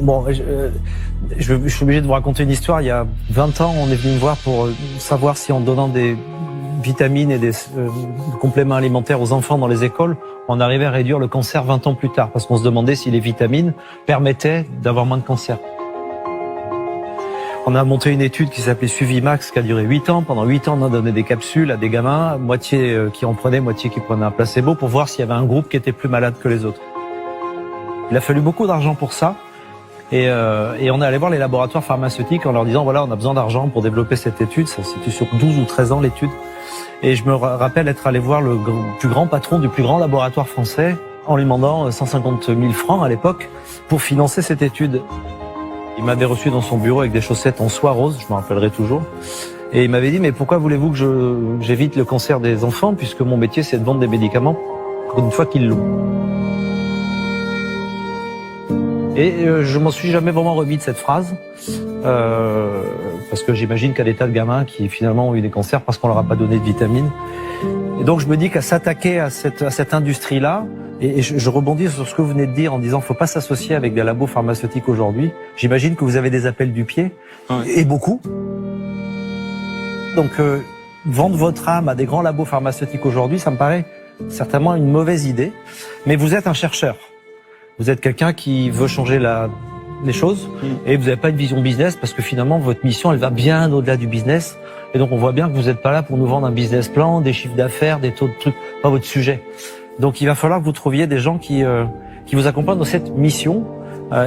Bon, je suis obligé de vous raconter une histoire. Il y a 20 ans, on est venu me voir pour savoir si en donnant des vitamines et des compléments alimentaires aux enfants dans les écoles, on arrivait à réduire le cancer 20 ans plus tard. Parce qu'on se demandait si les vitamines permettaient d'avoir moins de cancer. On a monté une étude qui s'appelait Suivimax, qui a duré 8 ans. Pendant 8 ans, on a donné des capsules à des gamins, moitié qui en prenaient, moitié qui prenaient un placebo, pour voir s'il y avait un groupe qui était plus malade que les autres. Il a fallu beaucoup d'argent pour ça. Et on est allé voir les laboratoires pharmaceutiques en leur disant, voilà, on a besoin d'argent pour développer cette étude. Ça, c'était sur 12 ou 13 ans, l'étude. Et je me rappelle être allé voir le plus grand patron du plus grand laboratoire français en lui demandant 150 000 francs à l'époque pour financer cette étude. Il m'avait reçu dans son bureau avec des chaussettes en soie rose, je me rappellerai toujours. Et il m'avait dit, mais pourquoi voulez-vous que j'évite le cancer des enfants, puisque mon métier c'est de vendre des médicaments pour une fois qu'ils l'ont. Et je m'en suis jamais vraiment remis de cette phrase, parce que j'imagine qu'il y a des tas de gamins qui finalement ont eu des cancers parce qu'on leur a pas donné de vitamines. Et donc je me dis qu'à s'attaquer à cette industrie-là, et je rebondis sur ce que vous venez de dire en disant faut pas s'associer avec des labos pharmaceutiques aujourd'hui. J'imagine que vous avez des appels du pied, et beaucoup. Donc vendre votre âme à des grands labos pharmaceutiques aujourd'hui, ça me paraît certainement une mauvaise idée. Mais vous êtes un chercheur. Vous êtes quelqu'un qui veut changer les choses, et vous n'avez pas une vision business parce que finalement votre mission elle va bien au-delà du business. Et donc on voit bien que vous n'êtes pas là pour nous vendre un business plan, des chiffres d'affaires, des taux de trucs, pas votre sujet. Donc il va falloir que vous trouviez des gens qui vous accompagnent dans cette mission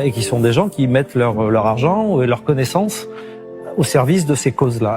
et qui sont des gens qui mettent leur argent et leur connaissance au service de ces causes-là.